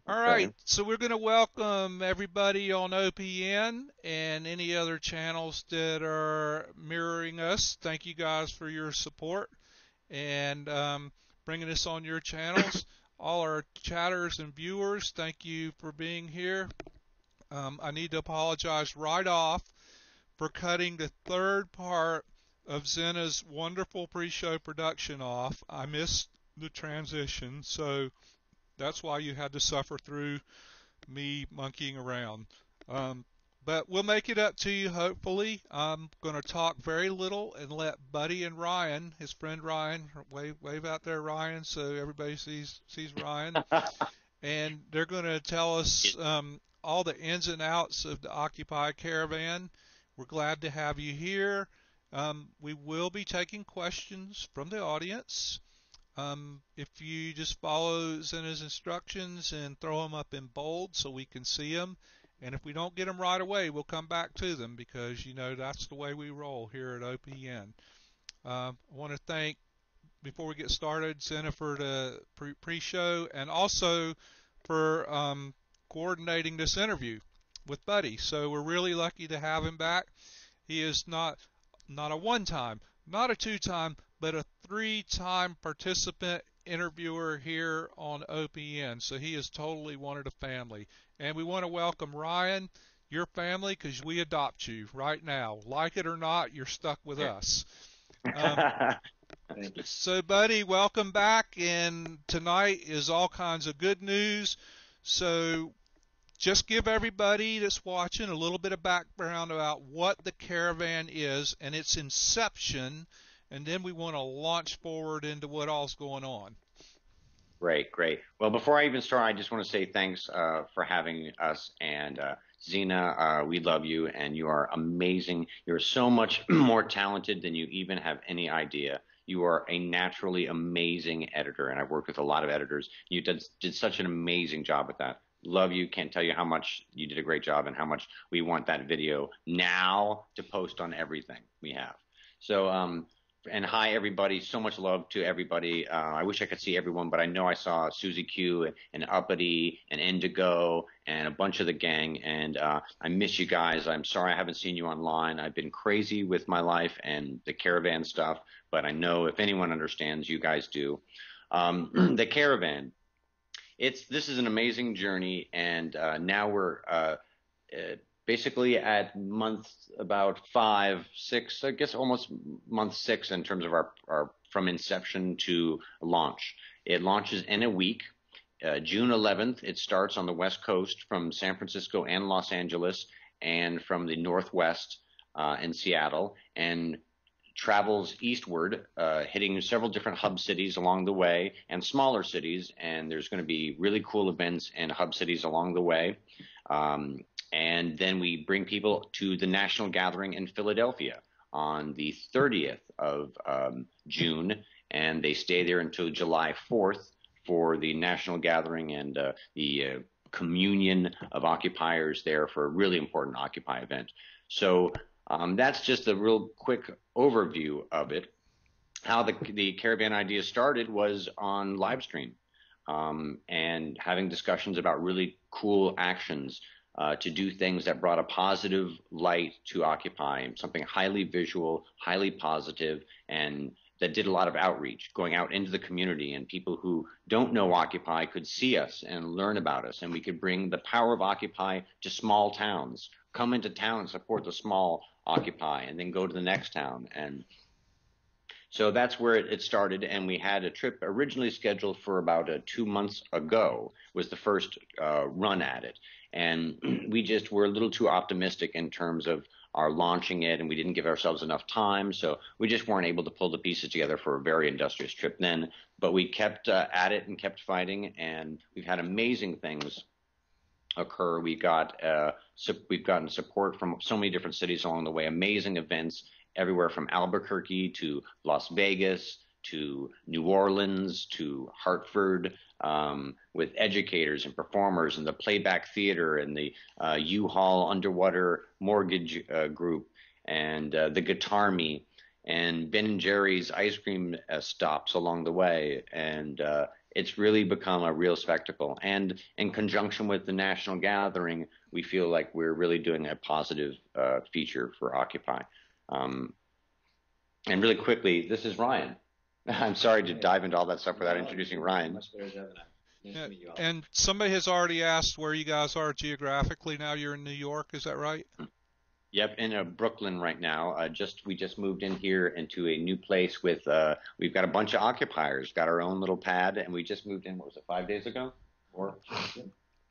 All right, Brilliant. so we're going to welcome everybody on OPN and any other channels that are mirroring us. Thank you guys for your support and bringing us on your channels. All our chatters and viewers, thank you for being here. I need to apologize right off for cutting the third part of Zena's wonderful pre-show production off. I missed the transition, so that's why you had to suffer through me monkeying around. Um, but we'll make it up to you, hopefully. I'm going to talk very little and let Buddy and Ryan, his friend Ryan, wave out there, Ryan, so everybody sees Ryan. And they're going to tell us all the ins and outs of the Occupy Caravan. We're glad to have you here. We will be taking questions from the audience. If you just follow Zena's instructions and throw them up in bold so we can see them, and if we don't get them right away, we'll come back to them because that's the way we roll here at OPN. I want to thank, before we get started, Zena for the pre-show and also for coordinating this interview with Buddy. So we're really lucky to have him back. He is not a one-time, not a two-time, but a three-time participant interviewer here on OPN. So he is totally one of the family. And we want to welcome Ryan, your family, because we adopt you right now. Like it or not, you're stuck with us. Um, Thank you. so, buddy, welcome back. And tonight is all kinds of good news. So, just give everybody that's watching a little bit of background about what the caravan is and its inception, and then we want to launch forward into what all's going on. Great, great. Well, before I even start, I just want to say thanks for having us. And Zena, we love you, and you are amazing. You're so much more talented than you even have any idea. You are a naturally amazing editor, and I've worked with a lot of editors. You did such an amazing job with that. Love you. Can't tell you how much you did a great job and how much we want that video now to post on everything we have. So, and hi everybody. So much love to everybody. I wish I could see everyone, but I know I saw Susie Q and Uppity and Indigo and a bunch of the gang. And I miss you guys. I'm sorry I haven't seen you online. I've been crazy with my life and the caravan stuff, but I know if anyone understands, you guys do. The caravan. This is an amazing journey, and now we're basically at month about 5, 6, I guess almost month 6 in terms of our from inception to launch. It launches in a week. June 11th, it starts on the West Coast from San Francisco and Los Angeles, and from the Northwest in Seattle, and travels eastward, hitting several different hub cities along the way and smaller cities. And there's going to be really cool events in hub cities along the way. And then we bring people to the national gathering in Philadelphia on the 30th of June, and they stay there until July 4th for the national gathering and the communion of occupiers there for a really important Occupy event. So that's just a real quick overview of it. How the caravan idea started was on live stream and having discussions about really cool actions to do things that brought a positive light to Occupy, something highly visual, highly positive, and that did a lot of outreach, going out into the community, and people who don't know Occupy could see us and learn about us, and we could bring the power of Occupy to small towns. Come into town and support the small Occupy, and then go to the next town. And so that's where it started, and we had a trip originally scheduled for about 2 months ago, was the first run at it. And we just were a little too optimistic in terms of our launching it, and we didn't give ourselves enough time, so we just weren't able to pull the pieces together for a very industrious trip then. But we kept at it and kept fighting, and we've had amazing things occur. We've gotten support from so many different cities along the way, amazing events everywhere from Albuquerque to Las Vegas to New Orleans to Hartford, with educators and performers and the Playback Theater and the U-Haul Underwater Mortgage Group and the Guitar Me and Ben and Jerry's ice cream stops along the way. And it's really become a real spectacle. And in conjunction with the national gathering, we feel like we're really doing a positive feature for Occupy. Um, and really quickly, this is Ryan. I'm sorry to dive into all that stuff without introducing Ryan. Much better job than I. Nice to meet you all. And somebody has already asked where you guys are geographically now. You're in New York, is that right? Yep, in Brooklyn right now. We just moved in here into a new place with we've got a bunch of occupiers, got our own little pad, and we just moved in. What was it, 5 days ago? Or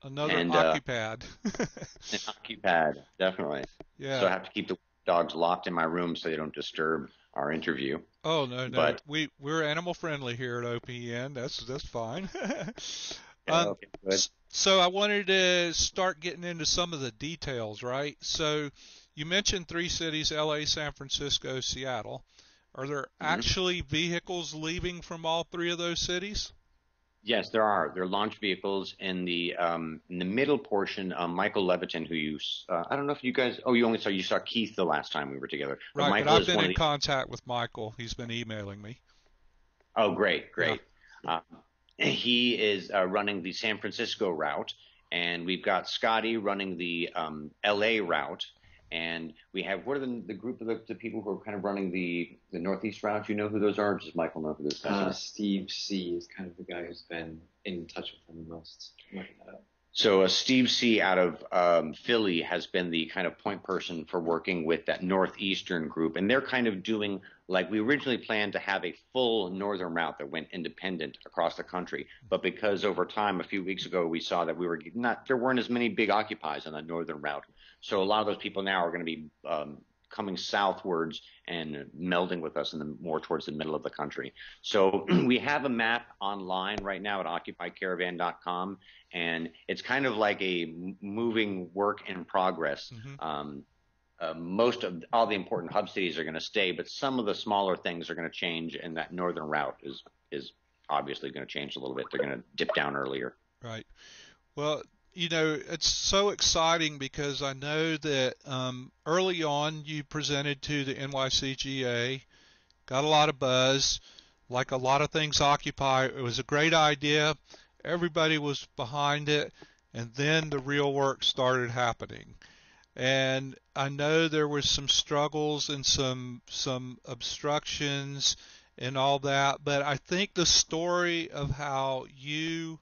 Another and Occupad. an Occupad, definitely. Yeah. So I have to keep the dogs locked in my room so they don't disturb our interview. Oh no, But we're animal friendly here at OPN. That's fine. okay, good. So I wanted to start getting into some of the details, right? So you mentioned three cities: LA, San Francisco, Seattle. Are there actually vehicles leaving from all three of those cities? Yes, there are. There are launch vehicles in the middle portion. Michael Levitin, who I don't know if you guys. Oh, you saw Keith the last time we were together. Right, Michael but I've is been one in of the. contact with Michael. He's been emailing me. Oh, great, great. Yeah. He is running the San Francisco route, and we've got Scotty running the LA route, and we have what are the group of the people who are kind of running the Northeast route? You know who those are? Or does Michael know who those guys are? Steve C is kind of the guy who's been in touch with them the most. I'm looking that up. So Steve C out of Philly has been the kind of point person for working with that Northeastern group, and they're kind of doing like we originally planned to have a full northern route that went independent across the country, but because over time a few weeks ago we saw that there weren't as many big occupies on that northern route, so a lot of those people now are going to be coming southwards and melding with us more towards the middle of the country. So we have a map online right now at occupycaravan.com, and it's kind of like a moving work in progress. Most of all the important hub cities are going to stay, but some of the smaller things are going to change, and that northern route is obviously going to change a little bit. They're going to dip down earlier. Right. Well, it's so exciting because I know that early on you presented to the NYCGA, got a lot of buzz, like a lot of things Occupy. It was a great idea. Everybody was behind it, and then the real work started happening. And I know there was some struggles and some obstructions and all that, but I think the story of how you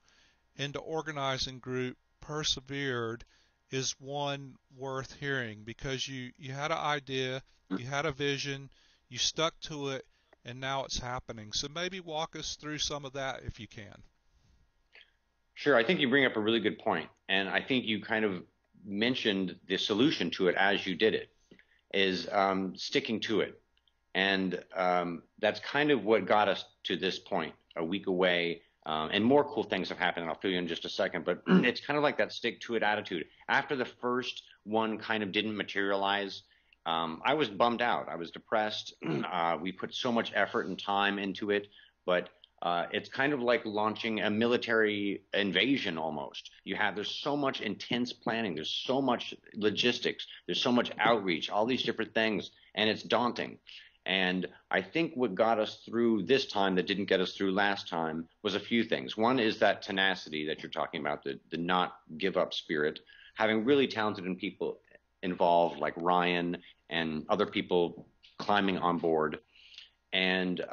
and the organizing group persevered is one worth hearing because you had an idea, you had a vision, you stuck to it, and now it's happening. So maybe walk us through some of that if you can. Sure. I think you bring up a really good point, and I think you kind of mentioned the solution to it as you did it, is sticking to it. And that's kind of what got us to this point, a week away. And more cool things have happened, and I'll fill you in just a second. But it's kind of like that stick to it attitude. After the first one kind of didn't materialize, I was bummed out. I was depressed. We put so much effort and time into it, but it's kind of like launching a military invasion almost. There's so much intense planning. There's so much logistics. There's so much outreach, all these different things, and it's daunting. And I think what got us through this time that didn't get us through last time was a few things. One is that tenacity that you're talking about, the not give up spirit, having really talented people involved like Ryan and other people climbing on board. And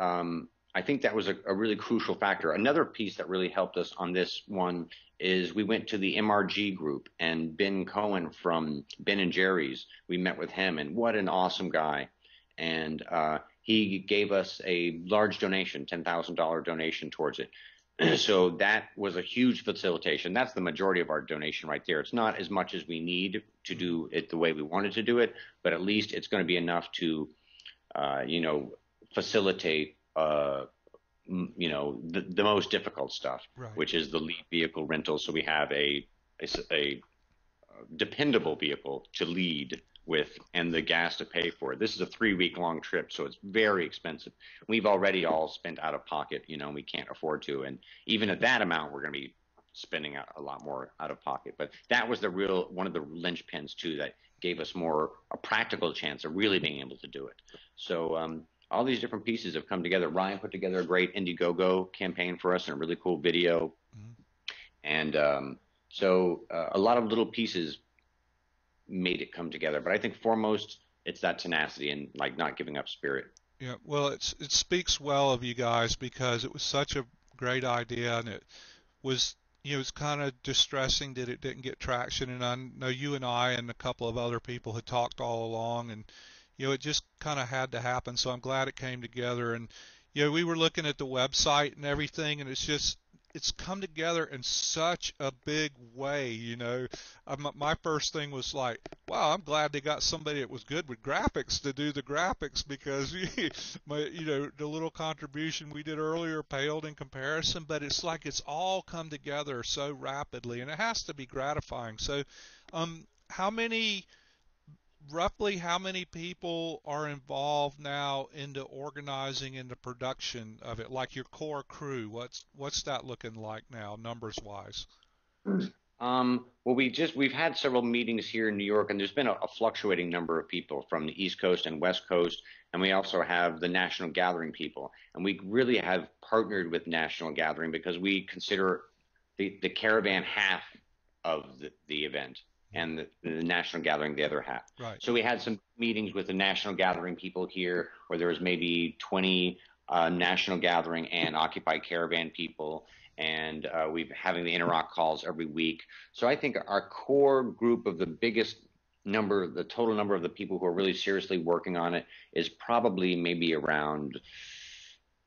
I think that was a really crucial factor. Another piece that really helped us on this one is we went to the MRG group, and Ben Cohen from Ben and Jerry's, we met with him, and what an awesome guy. And he gave us a large donation, $10,000 donation towards it. So that was a huge facilitation. That's the majority of our donation right there. It's not as much as we need to do it the way we wanted to do it, but at least it's going to be enough to, facilitate, the most difficult stuff, right, which is the lead vehicle rental. So we have a dependable vehicle to lead with and the gas to pay for it. This is a 3-week long trip, so it's very expensive. We've already all spent out of pocket, we can't afford to. And even at that amount, we're going to be spending a lot more out of pocket. But that was one of the linchpins too that gave us a practical chance of really being able to do it. So all these different pieces have come together. Ryan put together a great Indiegogo campaign for us and a really cool video. Mm-hmm. And so a lot of little pieces made it come together. But I think foremost, it's that tenacity and like not giving up spirit. Yeah, well, it speaks well of you guys because it was such a great idea, and it was, it's kind of distressing that it didn't get traction. And I know you and I and a couple of other people had talked all along, and it just kind of had to happen. So I'm glad it came together. And we were looking at the website and everything, and it's come together in such a big way. My first thing was like, wow, I'm glad they got somebody that was good with graphics to do the graphics, because the little contribution we did earlier paled in comparison. But it's like it's all come together so rapidly, and it has to be gratifying. So, how many roughly how many people are involved now in the organizing and the production of it, like your core crew? What's that looking like now, numbers wise? Well, we've had several meetings here in New York, and there's been a fluctuating number of people from the East Coast and West Coast, and we also have the National Gathering people, and we really have partnered with National Gathering because we consider the Caravan half of the event, and the National Gathering the other half. Right. So we had some meetings with the National Gathering people here, where there was maybe 20 National Gathering and Occupy Caravan people, and we've having the Interrock calls every week. So I think our core group of the biggest number, the total number of the people who are really seriously working on it, is probably maybe around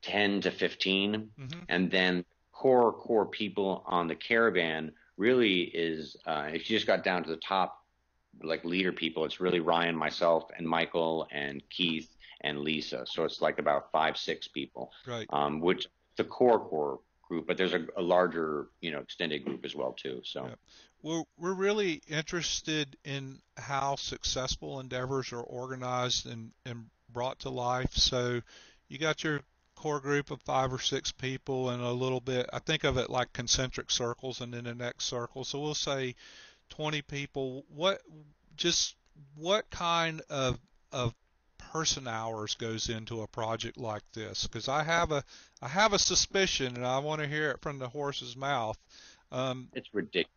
10 to 15. Mm-hmm. And then core people on the Caravan really is, if you just got down to the top, like leader people, it's really Ryan, myself, and Michael, and Keith, and Lisa. So it's like about 5-6 people, right. Which the core group, but there's a larger, extended group as well too. So we're really interested in how successful endeavors are organized and brought to life. So you got your core group of 5 or 6 people, and a little bit, I think of it like concentric circles, and then the next circle. So we'll say 20 people. What kind of person hours goes into a project like this? Because I have a suspicion, and I want to hear it from the horse's mouth. It's ridiculous.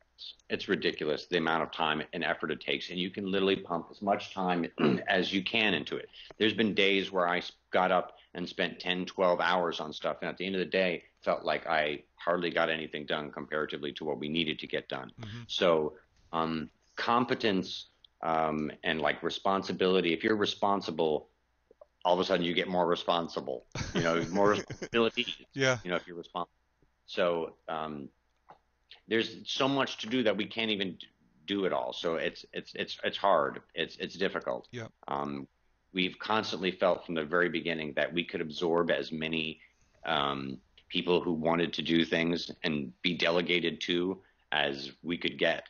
It's ridiculous the amount of time and effort it takes, and you can literally pump as much time as you can into it. There's been days where I got up and spent 10, 12 hours on stuff, and at the end of the day, felt like I hardly got anything done comparatively to what we needed to get done. Mm-hmm. So competence and like responsibility, if you're responsible, all of a sudden you get more responsible, more responsibility, yeah. If you're responsible. So there's so much to do that we can't even do it all. So it's hard. It's difficult. Yeah. We've constantly felt from the very beginning that we could absorb as many people who wanted to do things and be delegated to as we could get,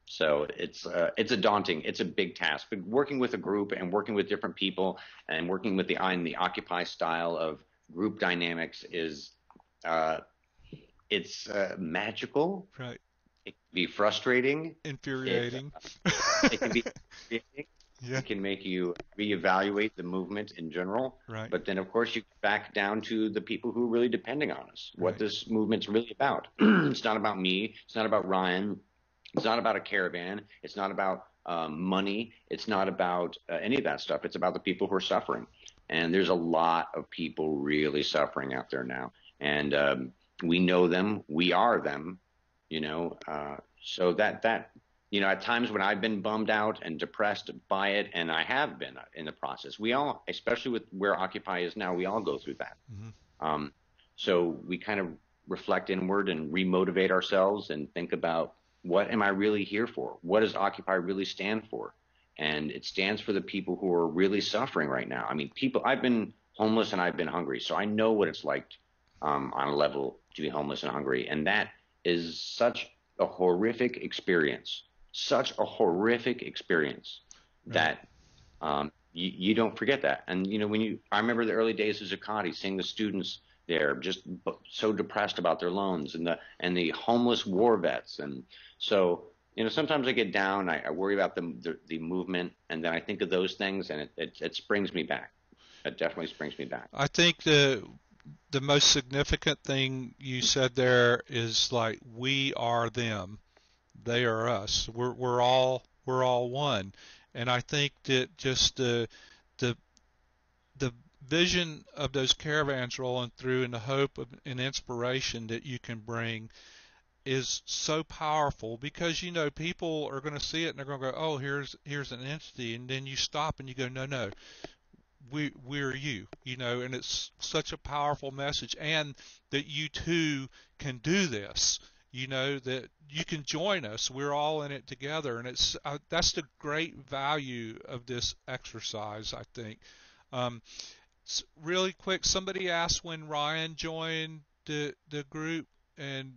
so it's a big task, but working with a group and working with different people and working with the Occupy style of group dynamics is, it's magical. Right. It can be frustrating. Infuriating. It can be infuriating. Yeah. It can make you reevaluate the movement in general. Right. But then, of course, you get back down to the people who are really depending on us, what Right. this movement's really about. It's not about me. It's not about Ryan. It's not about a caravan. It's not about money. It's not about any of that stuff. It's about the people who are suffering. And there's a lot of people really suffering out there now. And we know them. We are them, so that at times when I've been bummed out and depressed by it, and I have been in the process, we all, especially with where Occupy is now, we all go through that. Mm-hmm. So we kind of reflect inward and remotivate ourselves and think about, what am I really here for? What does Occupy really stand for? And it stands for the people who are really suffering right now. I mean, I've been homeless and I've been hungry, so I know what it's like on a level to be homeless and hungry. And that is such a horrific experience, that you don't forget that. And, I remember the early days of Zuccotti, seeing the students there just so depressed about their loans, and the homeless war vets. And so, sometimes I get down, I worry about the movement, and then I think of those things, and it springs me back. That definitely brings me back. I think the most significant thing you said there is like we are them, they are us. We're all one, and I think that just the the vision of those caravans rolling through and the hope and inspiration that you can bring is so powerful because people are going to see it and they're going to go, oh, here's an entity, and then you stop and you go, no, we're you, and it's such a powerful message, and that you too can do this, that you can join us. We're all in it together, and that's the great value of this exercise, I think. Um, Really quick, somebody asked when Ryan joined the group, and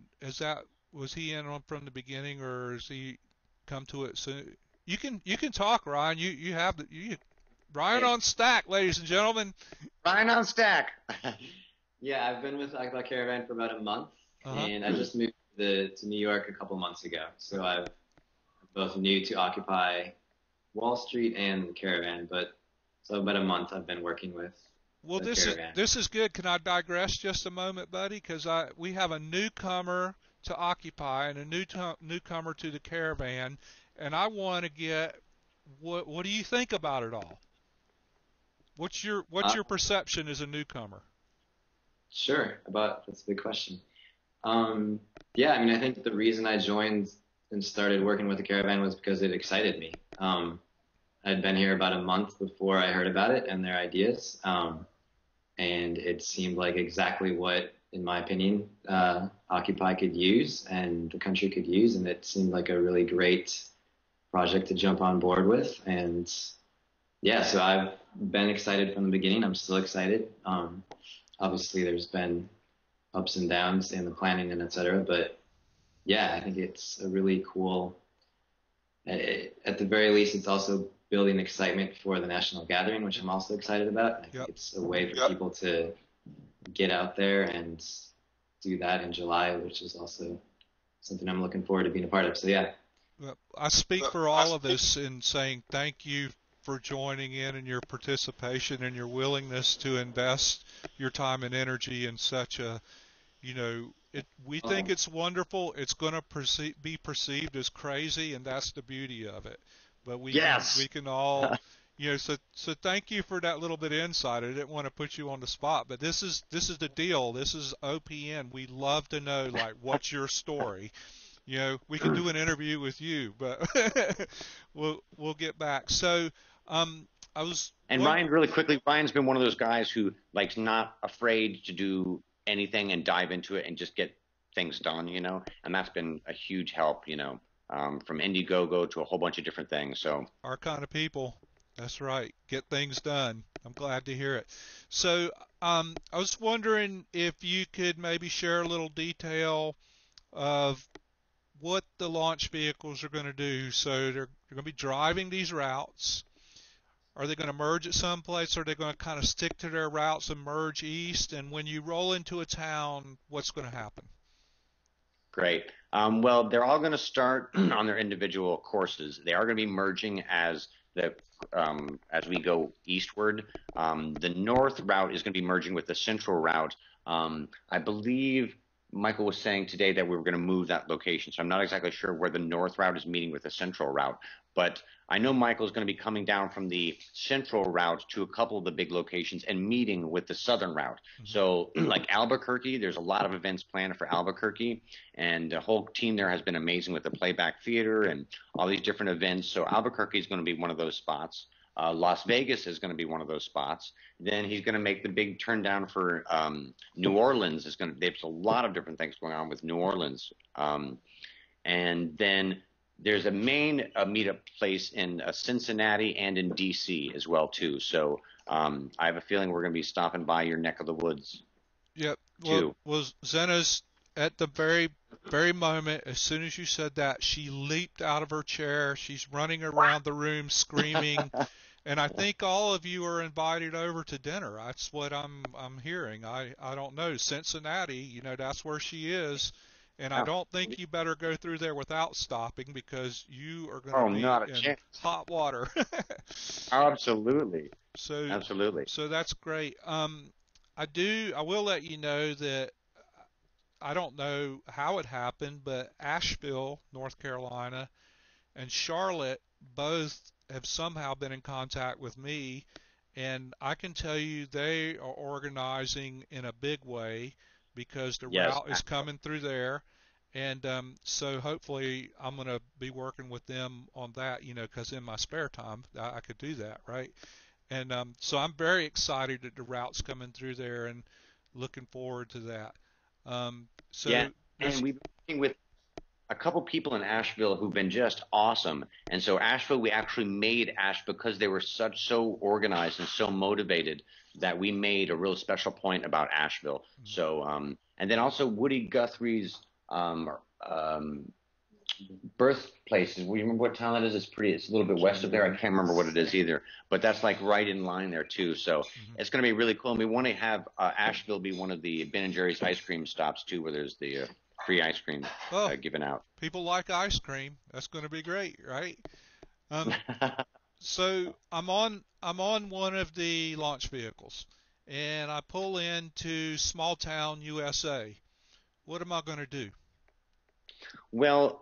was he in on from the beginning, or has he come to it soon? You can talk, Ryan. You have Ryan Hey, on stack, ladies and gentlemen. Ryan on stack. yeah, I've been with Occupy Caravan for about a month, Uh-huh. and I just moved to New York a couple months ago. So I'm both new to Occupy Wall Street and the Caravan, but so about a month I've been working with Well, the this is Caravan. this is good. Can I digress just a moment, buddy? Because we have a newcomer to Occupy and a newcomer to the Caravan, and I want to get what do you think about it all? What's Uh, your perception as a newcomer? sure, about that's a big question. Um, yeah, I mean, I think the reason I joined and started working with the Caravan was because it excited me. I'd been here about a month before I heard about it and their ideas. And it seemed like exactly what, in my opinion, Occupy could use and the country could use, and it seemed like a really great project to jump on board with. And yeah, so I've been excited from the beginning. I'm still excited. Obviously, there's been ups and downs in the planning and et cetera, but yeah, I think it's a really cool. At the very least, it's also building excitement for the national gathering, which I'm also excited about. I think Yep. it's a way for people to get out there and do that in July, which is also something I'm looking forward to being a part of. So yeah, Well, I speak for all of us in saying thank you for joining in and your participation and your willingness to invest your time and energy in such a, we think um, it's wonderful. It's going to be perceived as crazy, and that's the beauty of it. But we Yes. can all, so thank you for that little bit of insight. I didn't want to put you on the spot, but this is the deal. This is OPN. We love to know, like, what's your story. We could do an interview with you, but we'll get back. So, I was And one. Ryan, really quickly, Ryan's been one of those guys who likes not afraid to do anything and dive into it and just get things done, and that's been a huge help, from Indiegogo to a whole bunch of different things. So Our kind of people. That's right. Get things done. I'm glad to hear it. So, I was wondering if you could maybe share a little detail of what the launch vehicles are going to do. So they're going to be driving these routes. Are they going to merge at some place? Or are they going to kind of stick to their routes and merge east? And when you roll into a town, what's going to happen? great. Well, they're all going to start on their individual courses. They are going to be merging as we go eastward. The north route is going to be merging with the central route. I believe Michael was saying today that we were going to move that location, so I'm not exactly sure where the north route is meeting with the central route. But I know Michael's going to be coming down from the central route to a couple of the big locations and meeting with the southern route. Mm-hmm. So, like Albuquerque, there's a lot of events planned for Albuquerque, and the whole team there has been amazing with the playback theater and all these different events. So Albuquerque is going to be one of those spots. Las Vegas is going to be one of those spots. Then he's going to make the big turn down for New Orleans. There's a lot of different things going on with New Orleans. And then there's a main meetup place in Cincinnati and in DC as well too. So I have a feeling we're going to be stopping by your neck of the woods Yep. Well, too. Zena's at the very moment, as soon as you said that, she leaped out of her chair. She's running around the room screaming. And I think all of you are invited over to dinner. That's what I'm hearing. I don't know. Cincinnati, that's where she is. And I don't think you better go through there without stopping because you are going to Oh, be not a in chance. hot water. Absolutely. So, Absolutely. so that's great. I will let you know that I don't know how it happened, but Asheville, North Carolina, and Charlotte both have somehow been in contact with me, and I can tell you they are organizing in a big way because the Yes. route is coming through there. And so hopefully I'm going to be working with them on that, because in my spare time I could do that, right? And so I'm very excited that the route's coming through there and looking forward to that. Yeah. So And there's, we've been working with a couple people in Asheville who've been just awesome. And so Asheville, we actually made Asheville because they were so organized and so motivated that we made a real special point about Asheville. So and then also Woody Guthrie's um, um, birthplace. We remember what town that is? It's pretty. It's a little bit west of there. I can't remember what it is either. But that's like right in line there too. So mhm. it's going to be really cool. And we want to have Asheville be one of the Ben and Jerry's ice cream stops too, where there's the free ice cream Oh, given out. people like ice cream. That's going to be great, right? Um, so I'm on one of the launch vehicles, and I pull into small town USA. What am I going to do? Well,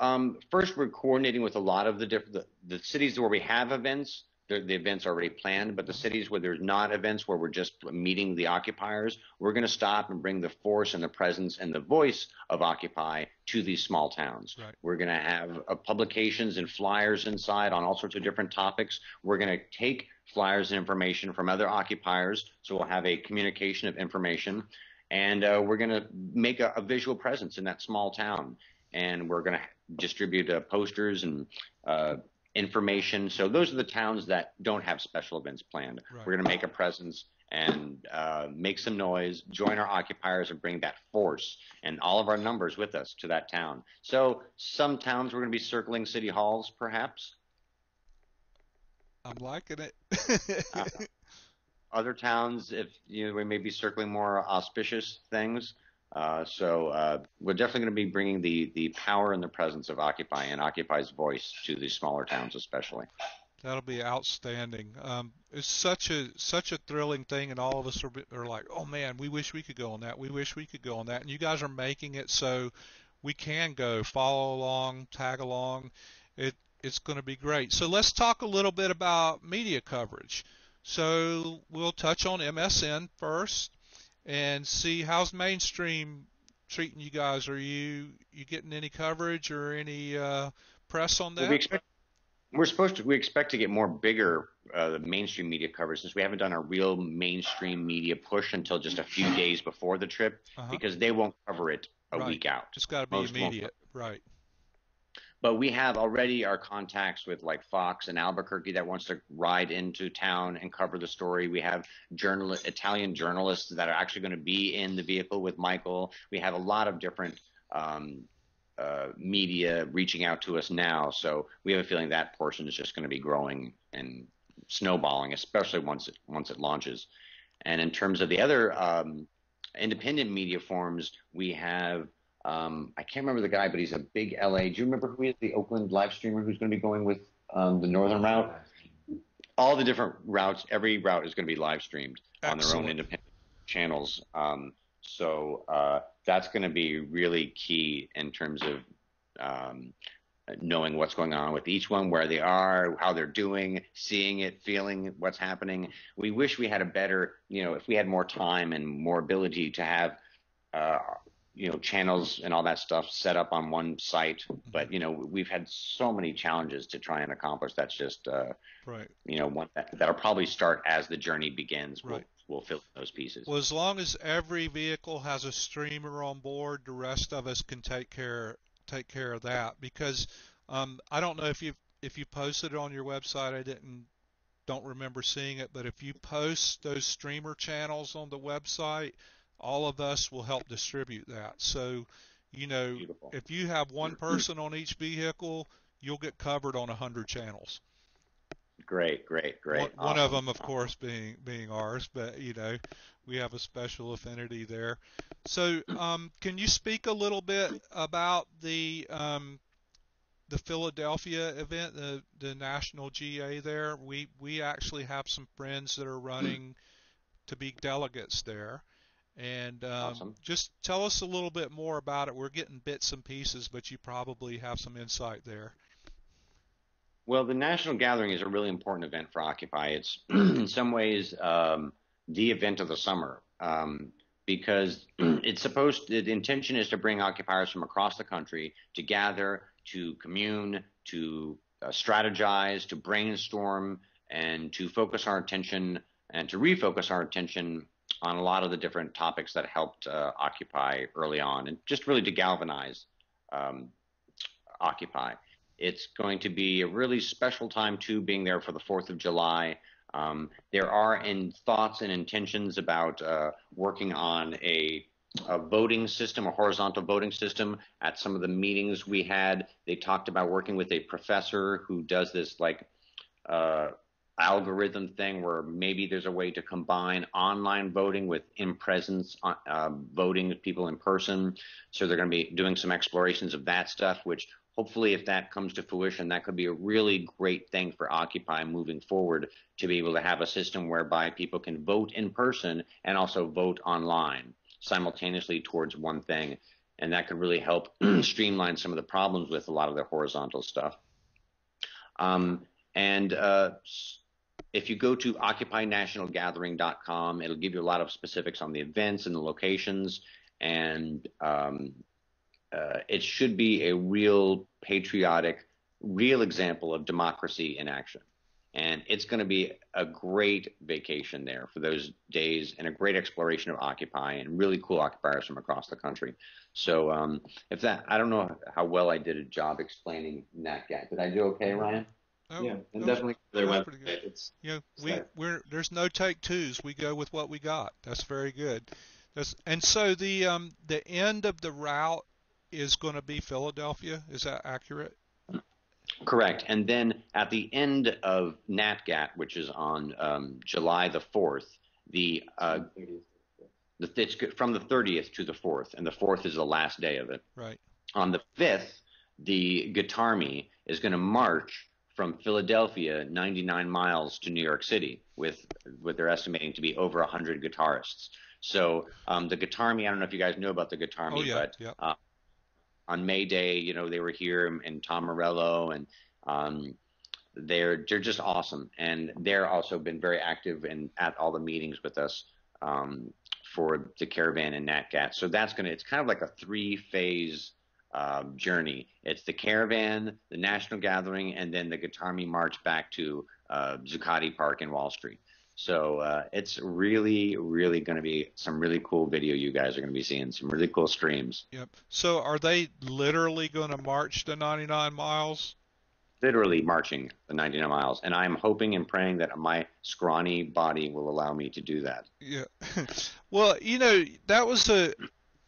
first we're coordinating with a lot of the different the cities where we have events. The events are already planned, but the cities where there's not events, where we're just meeting the occupiers, we're going to stop and bring the force and the presence and the voice of Occupy to these small towns. Right. We're going to have publications and flyers inside on all sorts of different topics. We're going to take flyers and information from other occupiers, so we'll have a communication of information, and we're going to make a visual presence in that small town, and we're going to distribute posters and information. So those are the towns that don't have special events planned. Right. We're going to make a presence and make some noise, join our occupiers, and bring that force and all of our numbers with us to that town. So some towns we're going to be circling city halls, perhaps. I'm liking it. Uh, Other towns, if we may be circling more auspicious things. We're definitely going to be bringing the power and the presence of Occupy and Occupy's voice to these smaller towns, especially. That'll be outstanding. It's such a thrilling thing, and all of us are like, oh man, we wish we could go on that. We wish we could go on that. And you guys are making it so we can go, follow along, tag along. It's going to be great. So let's talk a little bit about media coverage. So we'll touch on MSN first and see how's mainstream treating you guys. Are you getting any coverage or any press on Well, we that? expect we expect to get more bigger mainstream media coverage, since we haven't done a real mainstream media push until just a few days before the trip, Uh-huh. because they won't cover it a Right. week out. It's got to be Most won't. immediate. Right. But we have already our contacts with like Fox and Albuquerque that wants to ride into town and cover the story. We have Italian journalists that are actually going to be in the vehicle with Michael. We have a lot of different media reaching out to us now. So we have a feeling that portion is just going to be growing and snowballing, especially once it launches. And in terms of the other independent media forms, we have I can't remember the guy, but he's a big LA. Do you remember who he is? The Oakland live streamer who's going to be going with the Northern route? All the different routes, every route is going to be live streamed on their own independent channels. That's going to be really key in terms of knowing what's going on with each one, where they are, how they're doing, seeing it, feeling what's happening. We wish we had a better, if we had more time and more ability to have channels and all that stuff set up on one site, but we've had so many challenges to try and accomplish. That's just right. One that'll probably start as the journey begins. Right. We'll fill those pieces. Well, as long as every vehicle has a streamer on board, the rest of us can take care of that. Because I don't know if you posted it on your website. I don't remember seeing it, but if you post those streamer channels on the website, all of us will help distribute that. So, Beautiful. if you have one person on each vehicle, you'll get covered on 100 channels. Great, great, great. One of Awesome. them, of course, being ours, but we have a special affinity there. So, can you speak a little bit about the Philadelphia event, the national GA there? We actually have some friends that are running to be delegates there, and Awesome. just tell us a little bit more about it. We're getting bits and pieces, but you probably have some insight there. Well, the national gathering is a really important event for Occupy. It's in some ways the event of the summer because the intention is to bring occupiers from across the country to gather, to commune, to strategize, to brainstorm, and to focus our attention and to refocus our attention on a lot of the different topics that helped Occupy early on, and just really to galvanize um, Occupy. It's going to be a really special time too, being there for the 4th of July. There are in thoughts and intentions about working on a voting system, a horizontal voting system. At some of the meetings we had, they talked about working with a professor who does this like uh, algorithm thing where maybe there's a way to combine online voting with in-presence voting with people in person. So they're going to be doing some explorations of that stuff, which hopefully if that comes to fruition, that could be a really great thing for Occupy moving forward, to be able to have a system whereby people can vote in person and also vote online simultaneously towards one thing. And that could really help streamline some of the problems with a lot of the horizontal stuff. And if you go to occupynationalgathering.com, it'll give you a lot of specifics on the events and the locations, and it should be a real patriotic, real example of democracy in action. And it's going to be a great vacation there for those days, and a great exploration of Occupy and really cool occupiers from across the country. So I don't know how well I did a job explaining NatGat. Did I do okay, Ryan? Oh, Yeah, and that was, definitely their that was website. pretty good. It's There's no take twos. We go with what we got. That's very good. And so the end of the route is going to be Philadelphia. Is that accurate? Correct. And then at the end of NatGat, which is on July the 4th, it's from the 30th to the 4th, and the 4th is the last day of it. Right. On the 5th, the Guitarmy is going to march from Philadelphia 99 miles to New York City with what they're estimating to be over 100 guitarists. So the Guitarmy, I don't know if you guys know about the Guitarmy, Oh, yeah, but yeah. On May Day, they were here, and Tom Morello, and they're just awesome, and they're also been very active and at all the meetings with us for the Caravan and NatGat. So it's kind of like a 3-phase journey. It's the Caravan, the National Gathering, and then the Guitarmy march back to Zuccotti Park in Wall Street. So it's really, really going to be some really cool video you guys are going to be seeing, some really cool streams. Yep. So are they literally going to march the 99 miles? Literally marching the 99 miles. And I'm hoping and praying that my scrawny body will allow me to do that. Yeah. Well, that was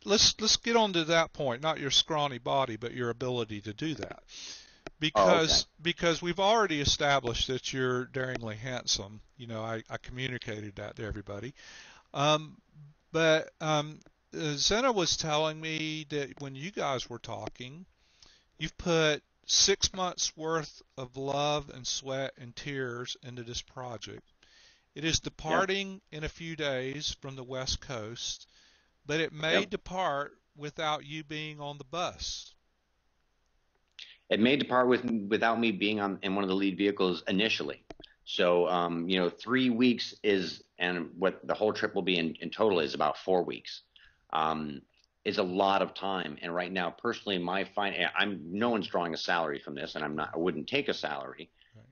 let's get on to that point, not your scrawny body, but your ability to do that. Because we've already established that you're daringly handsome. I communicated that to everybody. But Zena was telling me that when you guys were talking, you've put 6 months worth of love and sweat and tears into this project. It is departing in a few days from the West Coast, but it may depart without you being on the bus. It may depart without me being in one of the lead vehicles initially. So 3 weeks and what the whole trip will be in total is about 4 weeks. Is a lot of time, and right now, personally, no one's drawing a salary from this, and I wouldn't take a salary,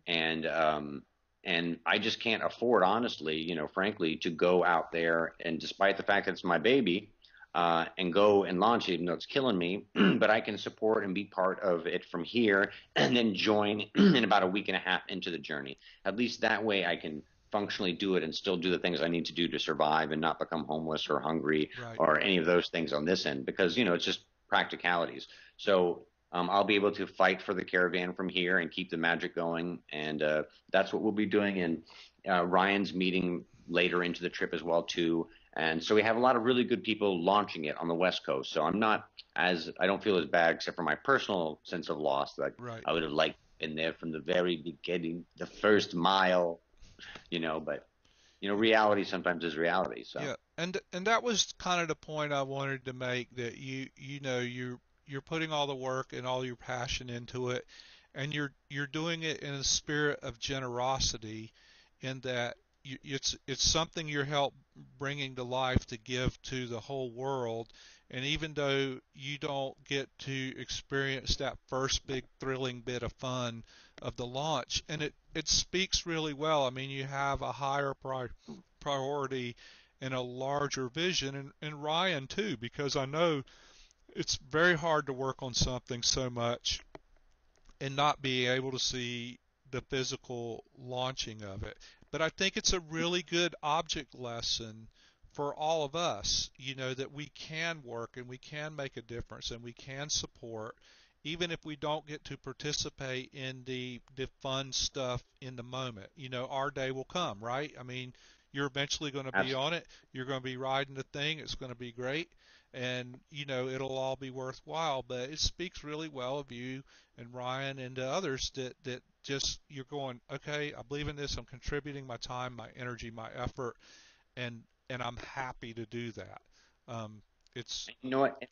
right. And I just can't afford, honestly, frankly, to go out there, and despite the fact that it's my baby, and go and launch it, even though it's killing me, but I can support and be part of it from here, and then join in about a week and a half into the journey. At least that way I can functionally do it and still do the things I need to do to survive and not become homeless or hungry, right, or any of those things on this end, because it's just practicalities. So I'll be able to fight for the caravan from here and keep the magic going, and that's what we'll be doing. And Ryan's meeting later into the trip as well too. And so we have a lot of really good people launching it on the West Coast. So I don't feel as bad, except for my personal sense of loss. Like Right. I would have liked been there from the very beginning, the first mile, but reality sometimes is reality. So Yeah, and that was kind of the point I wanted to make, that you're putting all the work and all your passion into it, and you're doing it in a spirit of generosity, in that it's something you're help bringing to life to give to the whole world. And even though you don't get to experience that first big thrilling bit of fun of the launch, and it speaks really well. I mean, you have a higher priority and a larger vision, and Ryan too, because I know it's very hard to work on something so much and not be able to see the physical launching of it. But I think it's a really good object lesson for all of us, that we can work and we can make a difference and we can support, even if we don't get to participate in the fun stuff in the moment. Our day will come, right? I mean, you're eventually going to be absolutely. on it. You're going to be riding the thing. It's going to be great. And, it'll all be worthwhile. But it speaks really well of you and Ryan and the others, that just you're going, okay, I believe in this. I'm contributing my time, my energy, my effort, and I'm happy to do that. Um, it's You know what?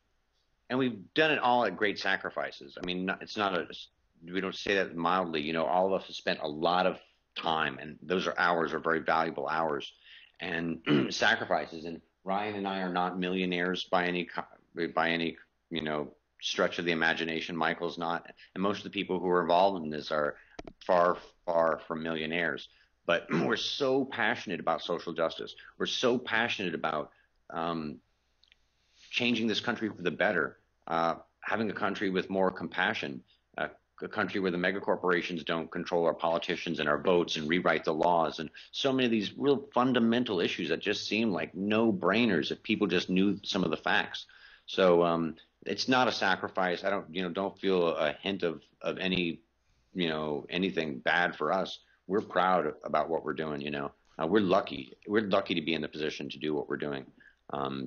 And we've done it all at great sacrifices. I mean, it's not we don't say that mildly. All of us have spent a lot of time, and those are very valuable hours, and sacrifices. And Ryan and I are not millionaires by any stretch of the imagination. Michael's not, and most of the people who are involved in this are far, far from millionaires. But we're so passionate about social justice. We're so passionate about um, changing this country for the better, having a country with more compassion, a country where the mega corporations don't control our politicians and our votes and rewrite the laws, and so many of these real fundamental issues that just seem like no brainers if people just knew some of the facts. So it's not a sacrifice. I don't feel a hint of any anything bad for us. We're proud about what we're doing. We're lucky. We're lucky to be in the position to do what we're doing.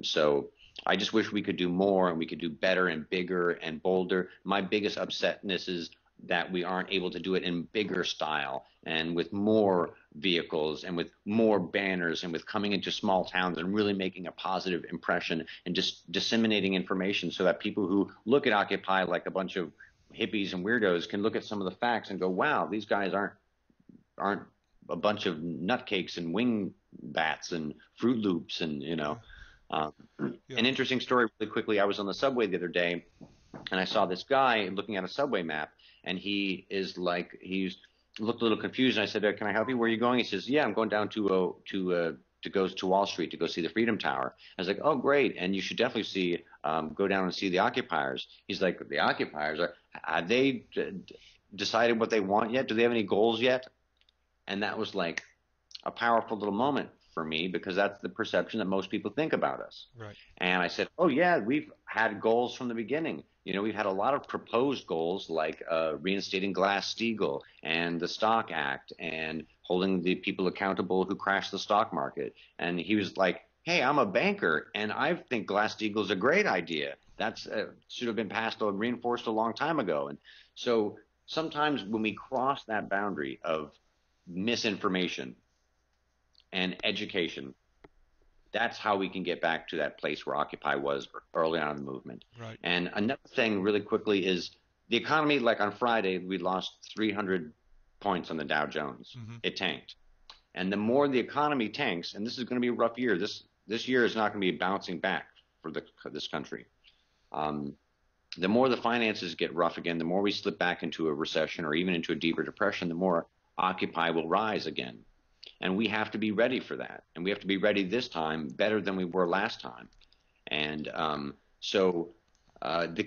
So I just wish we could do more and we could do better and bigger and bolder. My biggest upsetness is that we aren't able to do it in bigger style and with more vehicles and with more banners and with coming into small towns and really making a positive impression and just disseminating information so that people who look at Occupy like a bunch of hippies and weirdos can look at some of the facts and go, wow, these guys aren't a bunch of nutcakes and wing bats and Fruit Loops and yeah, um, yeah, an interesting story really quickly. I was on the subway the other day and I saw this guy looking at a subway map, and he's looked a little confused. And I said, "Can I help you? Where are you going?" He says, "Yeah, I'm going down to go to Wall Street to go see the Freedom Tower." I was like, "Oh, great! And you should definitely go down and see the occupiers." He's like, "The occupiers have they decided what they want yet? Do they have any goals yet?" And that was like a powerful little moment for me because that's the perception that most people think about us. right. And I said, "Oh yeah, we've had goals from the beginning. We've had a lot of proposed goals like reinstating Glass-Steagall and the Stock Act and holding the people accountable who crashed the stock market." And he was like, "Hey, I'm a banker, and I think Glass-Steagall is a great idea. That's should have been passed or reinforced a long time ago." And so sometimes when we cross that boundary of misinformation and education, that's how we can get back to that place where Occupy was early on in the movement. Right. And another thing, really quickly, is the economy. Like on Friday, we lost 300 points on the Dow Jones. Hmm. It tanked. And the more the economy tanks, and this is going to be a rough year. This year is not going to be bouncing back for this country. Um, the more the finances get rough again, the more we slip back into a recession or even into a deeper depression, the more Occupy will rise again. And we have to be ready for that. And we have to be ready this time better than we were last time. And the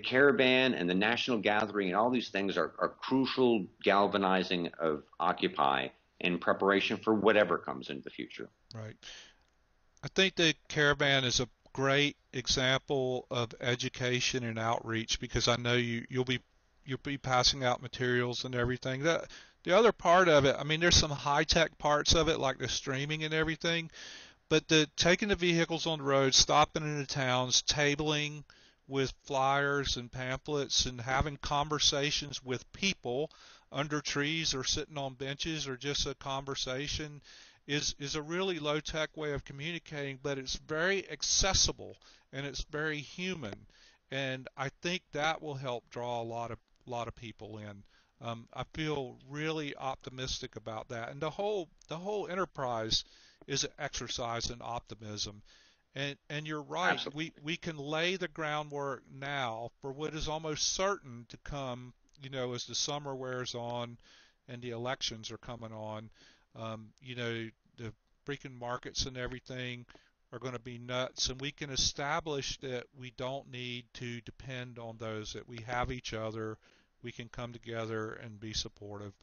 caravan and the national gathering and all these things are crucial galvanizing of Occupy in preparation for whatever comes into the future. Right. I think the caravan is a great example of education and outreach, because I know you'll be you'll be passing out materials and everything. The other part of it, I mean, there's some high-tech parts of it, like the streaming and everything, but the taking the vehicles on the road, stopping in the towns, tabling with flyers and pamphlets, and having conversations with people under trees or sitting on benches, or just a conversation, is a really low-tech way of communicating, but it's very accessible and it's very human, and I think that will help draw a lot of people in. I feel really optimistic about that, and the whole enterprise is an exercise in optimism. And you're right. Absolutely. We can lay the groundwork now for what is almost certain to come. As the summer wears on, and the elections are coming on. The freaking markets and everything are going to be nuts, and we can establish that we don't need to depend on those. That we have each other. We can come together and be supportive.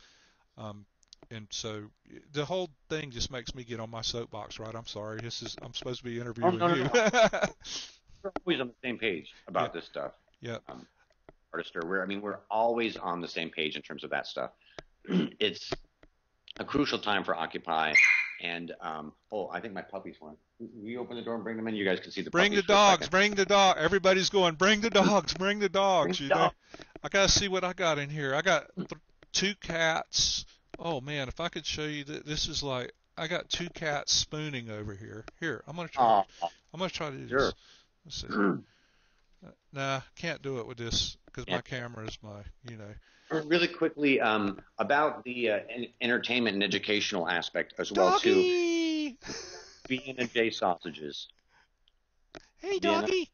Um, and so the whole thing just makes me get on my soapbox, right? I'm sorry. I'm supposed to be Oh, interviewing no, no, you. no. We're always on the same page Yeah, about this stuff. yeah. Um, Artister, we're always on the same page in terms of that stuff. It's a crucial time for Occupy. And I think my puppies want. Will you open the door and bring them in? You guys can see the Bring the puppies for a dogs. second. Bring the dog. Everybody's going. Bring the dogs. Bring the Bring dogs. the dog. I gotta see what I got in here. I got two cats. Oh man, if I could show you that, this is like I got two cats spooning over here. Here, I'm gonna try. Oh, I'm gonna try to do sure. this. Let's see. Nah, can't do it with this because Yeah. my camera is my. Really quickly, about the entertainment and educational aspect as well too. Doggy! Vienna J sausages. Hey, Vienna. doggy!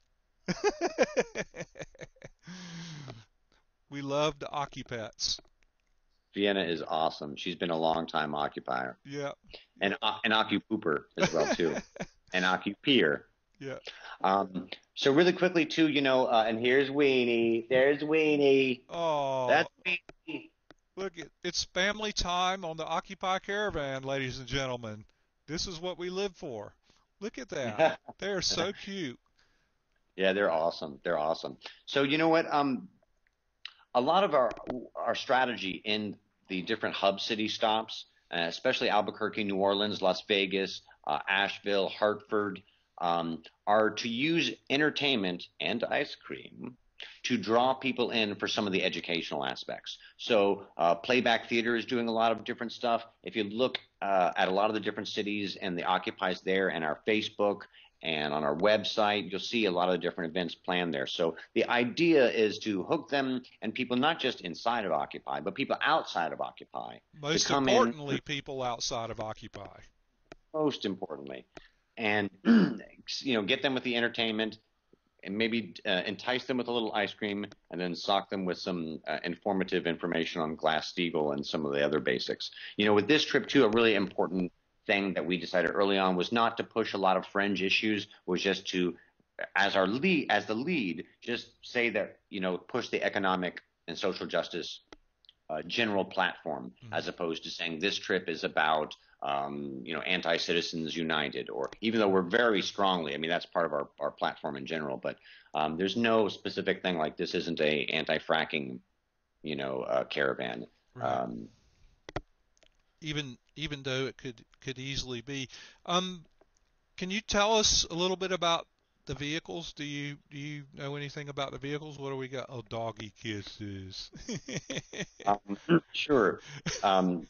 We love the Occupets. Vienna is awesome. She's been a long time occupier. Yeah. And an occupooper as well too. An occupier. Yeah. So really quickly too, and here's Weenie. There's Weenie. Oh, That's Weenie. look, it's family time on the Occupy Caravan, ladies and gentlemen. This is what we live for. Look at that. They're so cute. Yeah, they're awesome. They're awesome. So you know what? A lot of our strategy in the different hub city stops, especially Albuquerque, New Orleans, Las Vegas, Asheville, Hartford, are to use entertainment and ice cream to draw people in for some of the educational aspects. So Playback Theater is doing a lot of different stuff. If you look at a lot of the different cities and the occupies there and our Facebook and on our website, you'll see a lot of the different events planned there. So the idea is to hook them and people not just inside of Occupy, but people outside of Occupy to Most come in, importantly, people outside of Occupy. most importantly, and get them with the entertainment and maybe entice them with a little ice cream and then sock them with some informative information on Glass-Steagall and some of the other basics. With this trip too, a really important thing that we decided early on was not to push a lot of fringe issues, was just to, as the lead, just say that, push the economic and social justice general platform, as opposed to saying this trip is about anti-citizens united, or even though we're very strongly, that's part of our platform in general, but there's no specific thing like this isn't a anti-fracking, caravan. Right. Even though it could easily be. Can you tell us a little bit about the vehicles? Do you know anything about the vehicles? What do we got? Oh, doggy kisses. Sure. And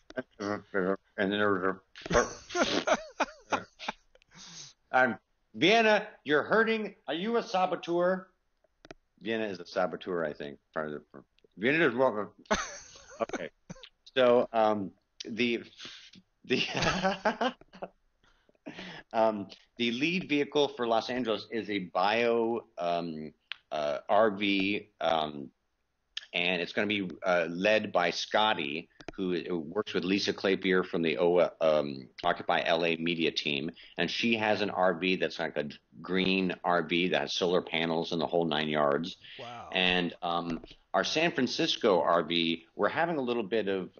then Vienna, you're hurting. Are you a saboteur? Vienna is a saboteur, I think. Vienna is welcome. Okay. So the the lead vehicle for Los Angeles is a bio RV, and it's going to be led by Scotty, who works with Lisa Clapier from the Occupy LA media team, and she has an RV that's like a green RV that has solar panels and the whole 9 yards. Wow. And our San Francisco RV, we're having a little bit of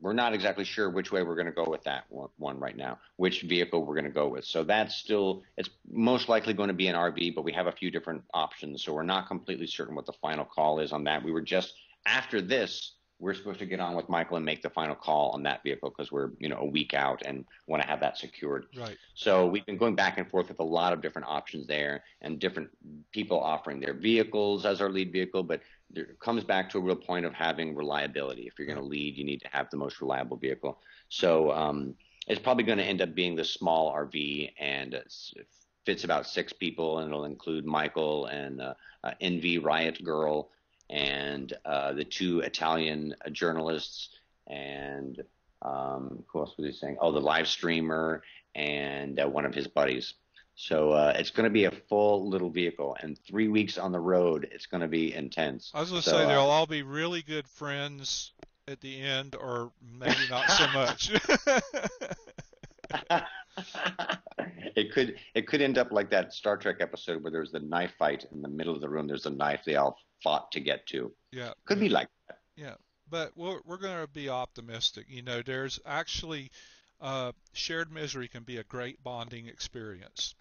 we're not exactly sure which way we're going to go with that one right now, which vehicle we're going to go with. So that's still, it's most likely going to be an RV, but we have a few different options. So we're not completely certain what the final call is on that. We were just, after this, we're supposed to get on with Michael and make the final call on that vehicle because we're, a week out and want to have that secured. Right. So we've been going back and forth with a lot of different options there and different people offering their vehicles as our lead vehicle, but it comes back to a real point of having reliability. If you're going to lead, you need to have the most reliable vehicle. So it's probably going to end up being the small RV, and it fits about 6 people, and it'll include Michael and Envy Riot Girl and the 2 Italian journalists, and who else was he saying? Oh, the live streamer and one of his buddies. So it's going to be a full little vehicle, and 3 weeks on the road, it's going to be intense. I was going to say they'll all be really good friends at the end, or maybe not so much. It could end up like that Star Trek episode where there's the knife fight in the middle of the room. There's a knife they all fought to get to. Yeah, could be like that. Yeah, but we're going to be optimistic. There's actually shared misery can be a great bonding experience.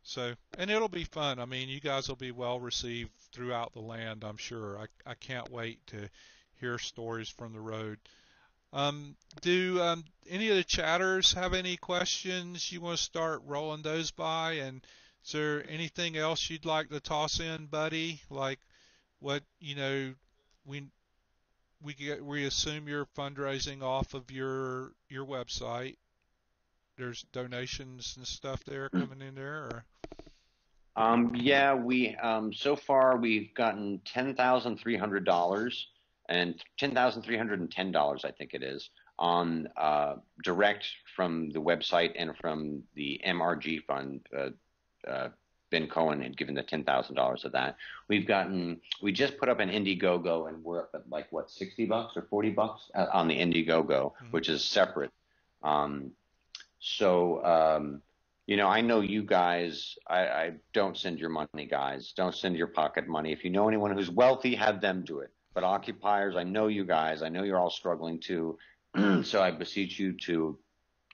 So, and it'll be fun. I mean, you guys will be well received throughout the land, I'm sure. I can't wait to hear stories from the road. Do any of the chatters have any questions you want to start rolling those by? And is there anything else you'd like to toss in, Buddy? Like what, we assume you're fundraising off of your website. There's donations and stuff there coming in there, or? Yeah, we so far we've gotten $10,300 and $10,310, I think it is, on direct from the website and from the MRG fund. Ben Cohen had given the $10,000 of that. We just put up an Indiegogo, and we're up at like what, $60 or $40 on the Indiegogo, which is separate. I know you guys, I don't send your money, guys. Don't send your pocket money. If you know anyone who's wealthy, have them do it. But occupiers, I know you guys. I know you're all struggling too. So I beseech you to,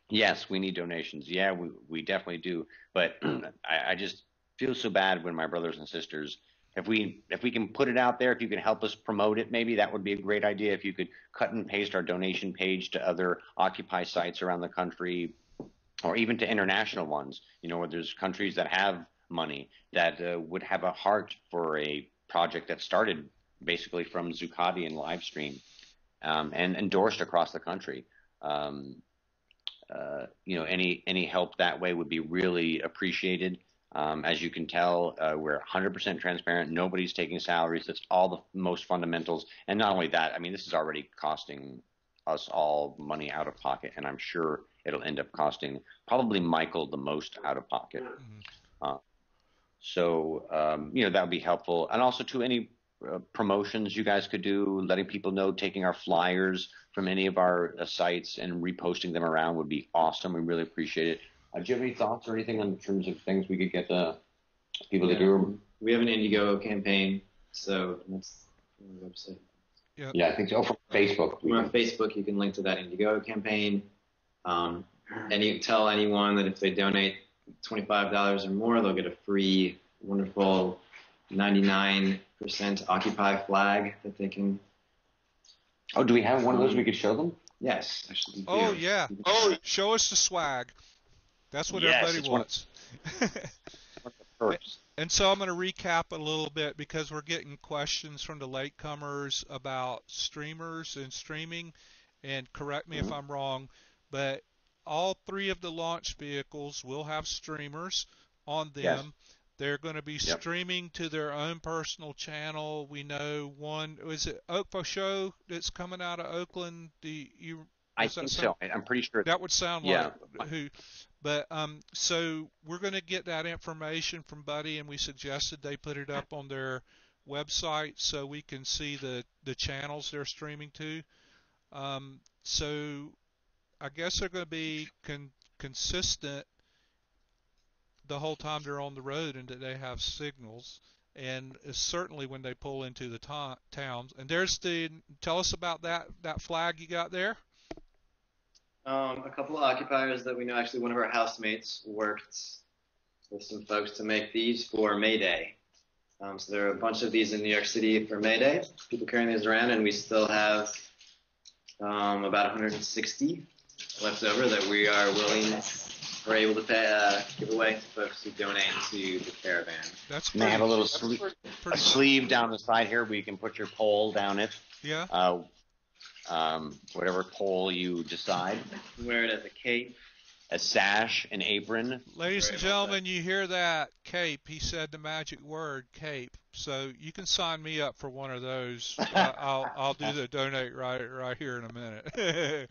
yes, we need donations. Yeah, we definitely do. But I just feel so bad when my brothers and sisters, if we can put it out there, if you can help us promote it, maybe that would be a great idea. If you could cut and paste our donation page to other Occupy sites around the country, or even to international ones, where there's countries that have money that would have a heart for a project that started basically from Zuccotti and Livestream and endorsed across the country. Any help that way would be really appreciated. As you can tell, we're 100% transparent. Nobody's taking salaries. It's all the most fundamentals. And not only that, I mean, this is already costing us all money out of pocket, and I'm sure it'll end up costing probably Michael the most out of pocket. That would be helpful. And also to any promotions you guys could do, letting people know, taking our flyers from any of our sites and reposting them around would be awesome. We really appreciate it. Do you have any thoughts or anything in terms of things we could get the people to do? We have an Indiegogo campaign, so that's on the website. Yep. Yeah, I think so. From Facebook. We're on Facebook. You can link to that Indiegogo campaign. And you tell anyone that if they donate $25 or more, they'll get a free, wonderful 99% Occupy flag that they can. Oh, do we have one of those we could show them? Yes, actually. Oh, yeah. Oh, show us the swag. That's what everybody wants. And so I'm going to recap a little bit because we're getting questions from the latecomers about streamers and streaming. And correct me if I'm wrong, but all 3 of the launch vehicles will have streamers on them. Yes. They're going to be streaming to their own personal channel. We know one, is it Oakfo Show that's coming out of Oakland? I think so. I'm pretty sure. That would sound like who. But so we're going to get that information from Buddy, and we suggested they put it up on their website so we can see the channels they're streaming to. So I guess they're going to be consistent the whole time they're on the road and that they have signals. and certainly when they pull into the towns. And tell us about that flag you got there. A couple of occupiers that we know, actually one of our housemates worked with some folks to make these for May Day. So there are a bunch of these in New York City for May Day, people carrying these around, and we still have about 160 left over that we're able to give away to folks who donate to the caravan. That's pretty, they have a little sleeve down the side here where you can put your pole down it. Yeah. Whatever pole you decide. Wear it as a cape, a sash, an apron. Ladies and gentlemen, you hear that? Cape. He said the magic word, cape. So you can sign me up for one of those. I'll do the donate right here in a minute.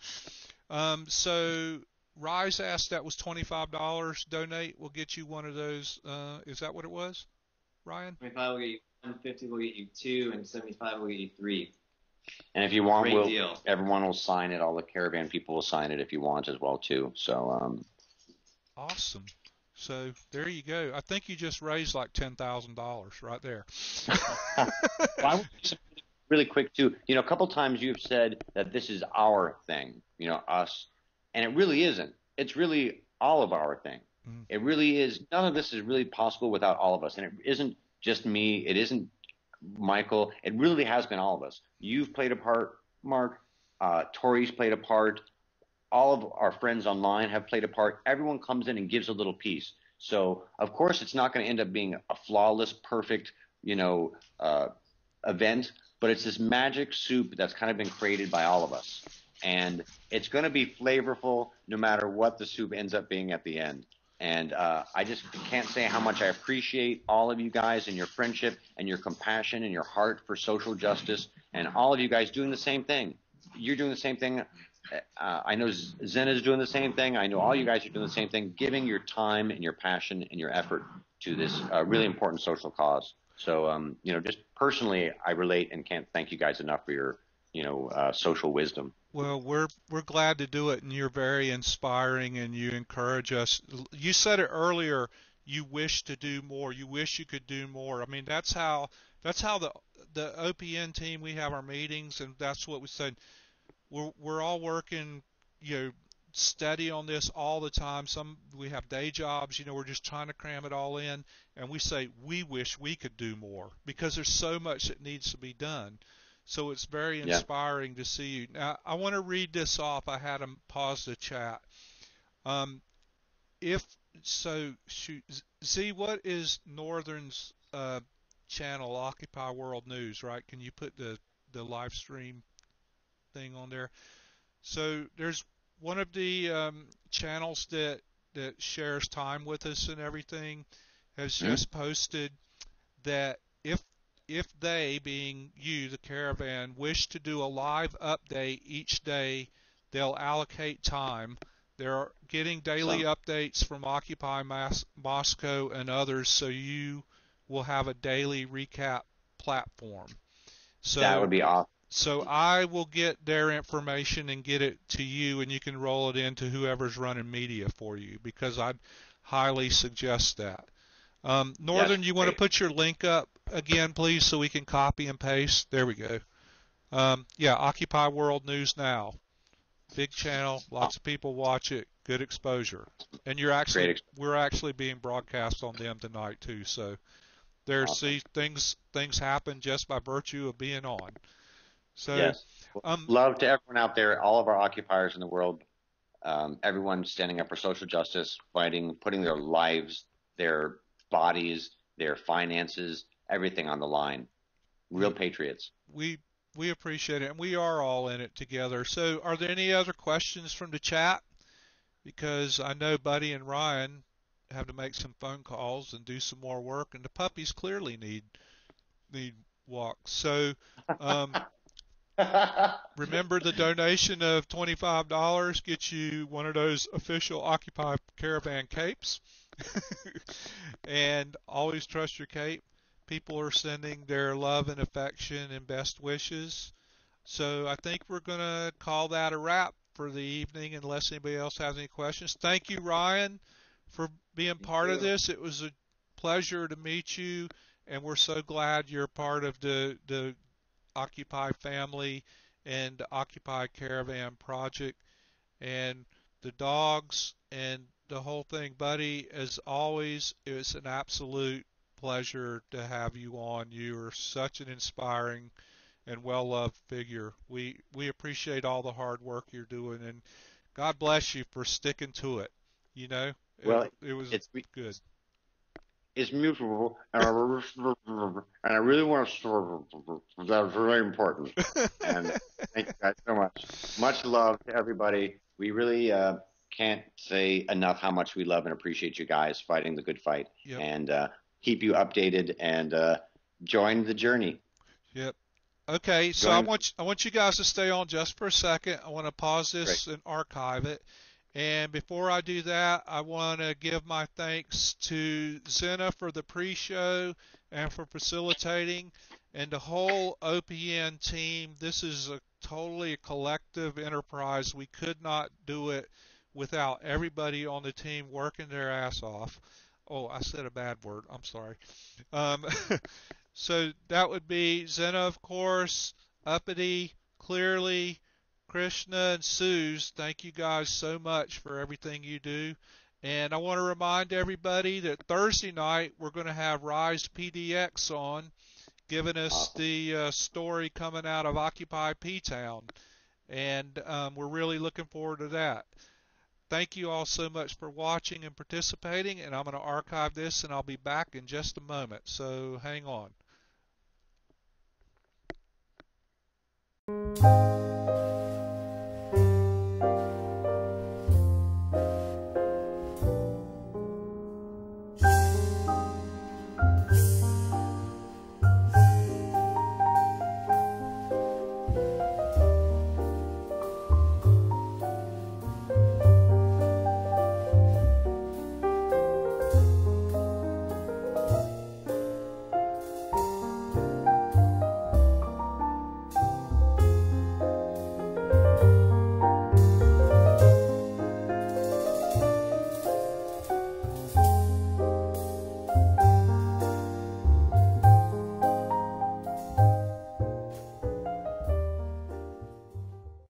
So Rise asked, that was $25. Donate will get you one of those. Is that what it was, Ryan? 25 will get you 150 will get you 2, and 75 will get you 3. And if you want, everyone will sign it. All the caravan people will sign it if you want as well too. So awesome. So there you go. I think you just raised like $10,000 right there. Well, really quick too. A couple times you've said that this is our thing. Us, and it really isn't. It's really all of our thing. Mm. It really is. None of this is really possible without all of us, and it isn't just me. It isn't Michael. It really has been all of us. You've played a part, Mark. Tori's played a part. All of our friends online have played a part. Everyone comes in and gives a little piece. So, of course, it's not going to end up being a flawless, perfect, event, but it's this magic soup that's kind of been created by all of us. And it's going to be flavorful no matter what the soup ends up being at the end. And I just can't say how much I appreciate all of you guys and your friendship and your compassion and your heart for social justice, and all of you guys doing the same thing. You're doing the same thing. I know Zena's doing the same thing. I know all you guys are doing the same thing, giving your time and your passion and your effort to this really important social cause. So, just personally, I relate and can't thank you guys enough for your, social wisdom. Well, we're glad to do it, and you're very inspiring, and you encourage us. You said it earlier. You wish to do more. You wish you could do more. I mean, that's how the OPN team, we have our meetings, and that's what we said. We're all working, steady on this all the time. We have day jobs. We're just trying to cram it all in, and we say we wish we could do more because there's so much that needs to be done. So it's very inspiring to see you. Now, I want to read this off. I had them pause the chat. Z, what is Northern's channel, Occupy World News, right? Can you put the live stream thing on there? So there's one of the channels that shares time with us and everything has just posted that if they, being you, the caravan, wish to do a live update each day, they'll allocate time. They're getting daily updates from Occupy Moscow and others, so you will have a daily recap platform. So that would be awesome. So I will get their information and get it to you, and you can roll it into whoever's running media for you, because I'd highly suggest that. Northern, you want to put your link up again, please, so we can copy and paste? There we go. Occupy World News Now. Big channel, lots of people watch it, good exposure. And we're actually being broadcast on them tonight too. So there's things happen just by virtue of being on. So yes. Love to everyone out there, all of our occupiers in the world, everyone standing up for social justice, fighting, putting their lives, their bodies, their finances, everything on the line. Real patriots. We appreciate it, and we are all in it together. So are there any other questions from the chat? Because I know Buddy and Ryan have to make some phone calls and do some more work, and the puppies clearly need walks. So remember, the donation of $25 gets you one of those official Occupy Caravan capes. And always trust your cape. People are sending their love and affection and best wishes. So I think we're going to call that a wrap for the evening, unless anybody else has any questions. Thank you, Ryan, for being part of this. It was a pleasure to meet you, and we're so glad you're part of the Occupy family and the Occupy Caravan project. And the dogs and the whole thing, Buddy, as always, it's an absolute pleasure to have you on. You are such an inspiring and well-loved figure. We appreciate all the hard work you're doing, and God bless you for sticking to it. You know, Well, it was it's good. it's mutual, and I really want to store that's really important. And thank you guys so much. Much love to everybody. We really can't say enough how much we love and appreciate you guys fighting the good fight, Yep. and keep you updated and join the journey. Yep. Okay, so I want you guys to stay on just for a second. I want to pause this and archive it. And before I do that, I want to give my thanks to Zena for the pre-show and for facilitating, and the whole OPN team. This is totally a collective enterprise. We could not do it without everybody on the team working their ass off. Oh, I said a bad word. I'm sorry. Um, so that would be Zena, of course, Uppity, Clearly, Krishna, and Suze. Thank you guys so much for everything you do. And I want to remind everybody that Thursday night we're going to have Rise PDX on, giving us the story coming out of Occupy P-Town. And we're really looking forward to that. Thank you all so much for watching and participating, and I'm going to archive this, and I'll be back in just a moment. So hang on.